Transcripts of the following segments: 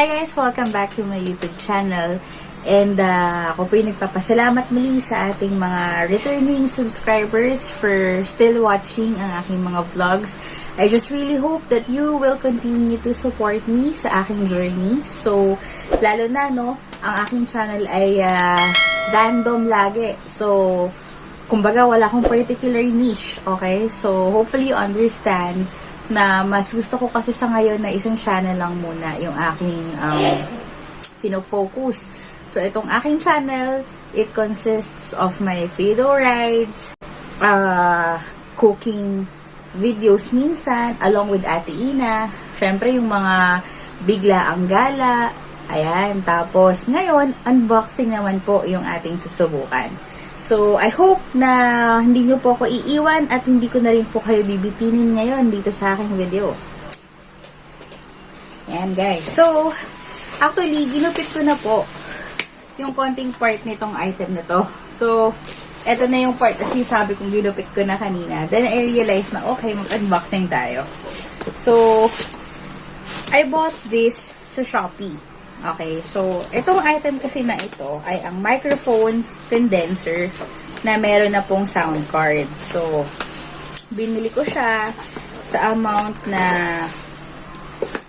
Hi guys! Welcome back to my YouTube channel. And ako po yung nagpapasalamat muli sa ating mga returning subscribers for still watching ang aking mga vlogs. I just really hope that you will continue to support me sa aking journey. So, lalo na, no, ang aking channel ay random lagi. So, kumbaga wala akong particular niche, okay? So, hopefully you understand na mas gusto ko kasi sa ngayon na isang channel lang muna yung aking fino-focus. So, itong aking channel, it consists of my video rides, cooking videos minsan, along with Ate Ina, syempre yung mga bigla ang gala, ayan, tapos ngayon, unboxing naman po yung ating susubukan. So, I hope na hindi nyo po ako iiwan at hindi ko na rin po kayo bibitinin ngayon dito sa aking video. Ayan guys. So, actually, ginupit ko na po yung konting part nitong item na to. So, eto na yung part kasi sabi kong ginupit ko na kanina. Then, I realized na okay, mag-unboxing tayo. So, I bought this sa Shopee. Okay, so, itong item kasi na ito ay ang microphone condenser na meron na pong sound card. So, binili ko siya sa amount na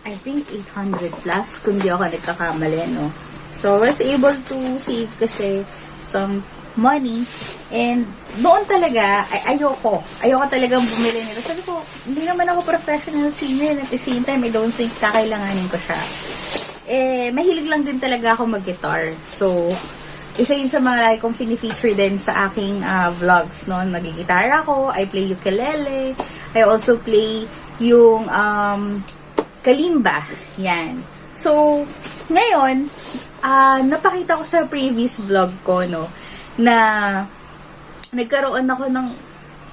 I think 800 plus kung di ako nagkakamali, no? So, I was able to save kasi some money and noon talaga, ayoko talagang bumili nito. Sabi ko, hindi naman ako professional singer at the same time, I don't think kakailanganin ko siya. Mahilig lang din talaga ako mag-guitar. So, isa yun sa mga lagi kong fini-feature din sa aking vlogs, no? Nag-guitar ako, I play ukulele, I also play yung kalimba. Yan. So, ngayon, napakita ko sa previous vlog ko, no, na nagkaroon ako ng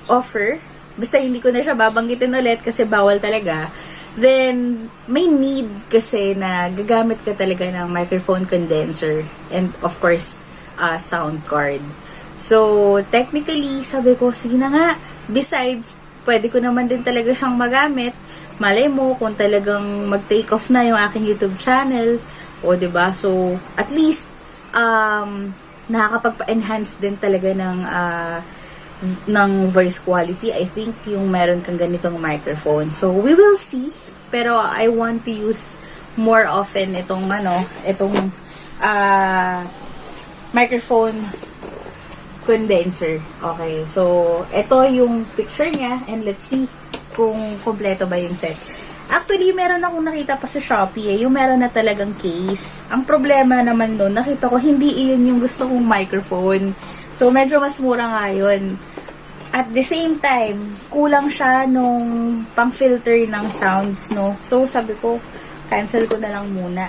offer. Basta hindi ko na siya babanggitin ulit kasi bawal talaga. Then, may need kasi na gagamit ka talaga ng microphone condenser and of course, sound card. So, technically, sabi ko, sige na nga, besides, pwede ko naman din talaga siyang magamit. Malay mo kung talagang mag-take off na yung aking YouTube channel. O, diba? So, at least, nakakapagpa-enhance din talaga ng voice quality. I think yung meron kang ganitong microphone. So, we will see. Pero I want to use more often itong microphone condenser. Okay. So, ito yung picture niya and let's see kung kompleto ba yung set. Actually, meron akong nakita pa sa Shopee yung meron na talagang case. Ang problema naman doon, nakita ko hindi iyon yung gusto kong microphone. So, medyo mas mura nga yun. At the same time, kulang siya nung pang-filter ng sounds, no? So, sabi ko, cancel ko na lang muna.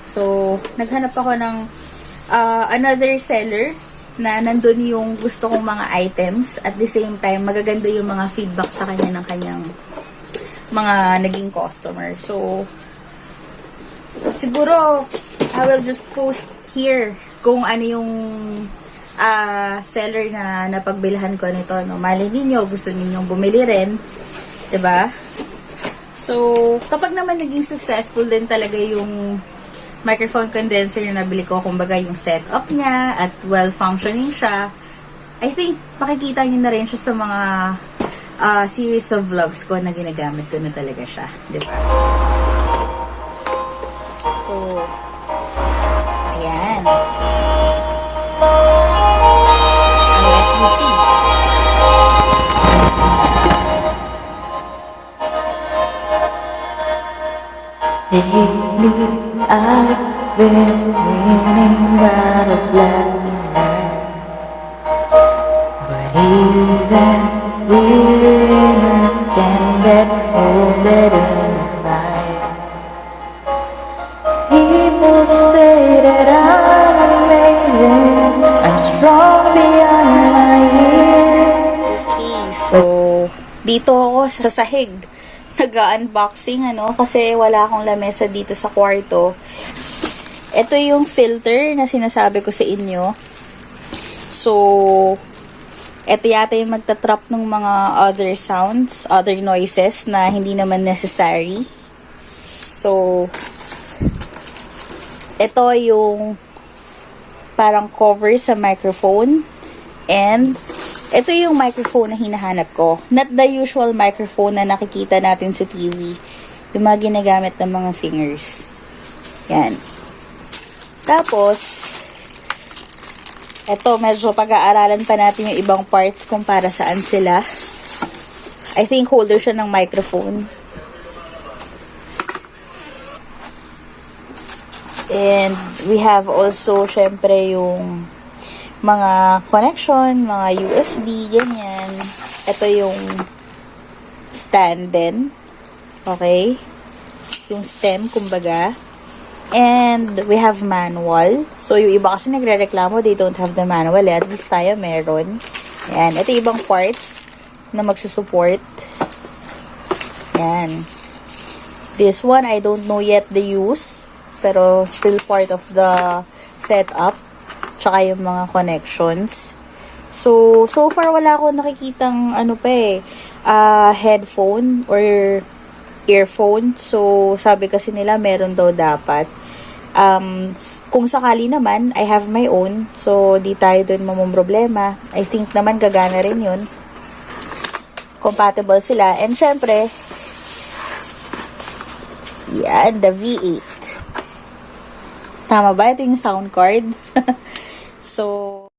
So, naghanap ako ng another seller na nandun yung gusto kong mga items. At the same time, magaganda yung mga feedback sa kanya ng kanyang mga naging customer. So, siguro, I will just post here kung ano yung seller na napagbilhan ko nito, no? Mali ninyo, gusto ninyong bumili rin, diba? So, kapag naman naging successful din talaga yung microphone condenser na nabili ko, kumbaga yung setup niya at well-functioning siya, I think makikita nyo na rin siya sa mga series of vlogs ko na ginagamit ko na talaga siya, diba? So, ayan. See. Lately, I've been winning battles left and right, but even winners can get wounded in a fight. People say that I'm amazing, I'm strong beyond my years. Okay, so dito ako sa sahig nag-unboxing, kasi wala akong lamesa dito sa kwarto. Ito yung filter na sinasabi ko sa inyo. So, ito yata yung magtatrap ng mga other sounds, other noises na hindi naman necessary. So, ito yung parang cover sa microphone. And ito yung microphone na hinahanap ko. Not the usual microphone na nakikita natin sa TV. Yung mga ginagamit ng mga singers. Yan. Tapos, ito, medyo pag-aaralan pa natin yung ibang parts kung para saan sila. I think holder siya ng microphone. And we have also, syempre, yung mga connection, mga USB, ganyan. Ito yung stand din. Okay? Yung stem, kumbaga. And we have manual. So, yung iba kasi nagre-reklamo, they don't have the manual. At least tayo meron. Ayan. Ito yung ibang parts na magsusupport. Ayan. This one, I don't know yet the use. Pero still part of the setup. Tsaka yung mga connections. So far wala akong nakikitang headphone or earphone. So, sabi kasi nila meron daw dapat. Kung sakali naman, I have my own. So, di tayo dun mamumroblema. I think naman gagana rin yun. Compatible sila. And syempre, yan, the V8. Tama ba? Ito yung sound card. So,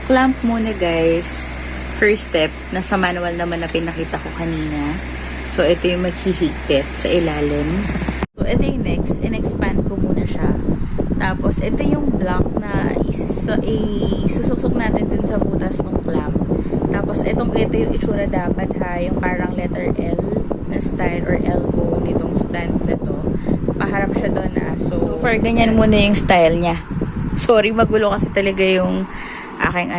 clamp muna guys. First step, nasa manual naman na pinakita ko kanina. So, ito yung maghihigpit sa ilalim. So, ito yung next. In-expand ko muna siya. Tapos, ito yung block na isusok natin dun sa butas ng clamp. Tapos, ito yung itsura dapat ha. Yung parang letter L na style or elbow nitong stand na to. Paharap siya doon So far, ganyan muna yung style niya. Sorry, magulo kasi talaga yung aking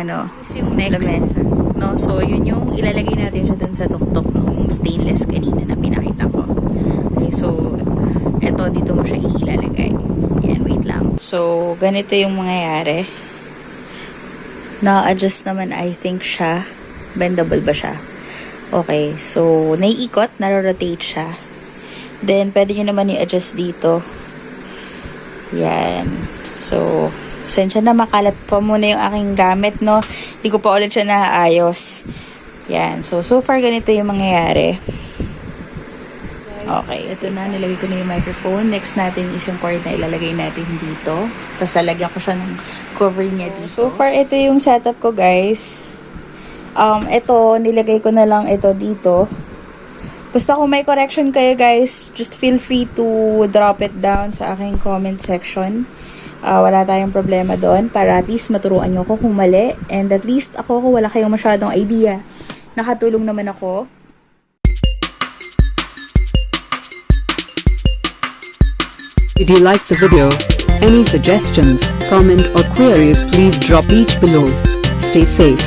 yung next lamesa. No? So, yun yung ilalagay natin siya dun sa tuktok ng stainless kanina na pinakita ko. Okay, so, eto, dito mo siya ilalagay. Yan, wait lang. So, ganito yung mangyayari. Na-adjust naman, I think siya. Bendable ba siya? Okay, so, naiikot, naro-rotate siya. Then, pwede nyo naman i-adjust dito. Yan. So, sensya na makalat pa muna yung aking gamit, no? Hindi ko pa ulit siya naayos. Yan. So far, ganito yung mangyayari. Okay. Ito na, nilagay ko na yung microphone. Next natin is yung cord na ilalagay natin dito. Tapos, lalagyan ko siya ng cover niya dito. So far, ito yung setup ko, guys. Ito, nilagay ko na lang ito dito. Basta kung may correction kayo, guys, just feel free to drop it down sa aking comment section. Wala tayong problema doon para at least maturuan nyo ako kung mali. And at least ako, kung wala kayong masyadong idea, nakatulong naman ako. Did you like the video? Any suggestions, comment or queries, please drop each below. Stay safe.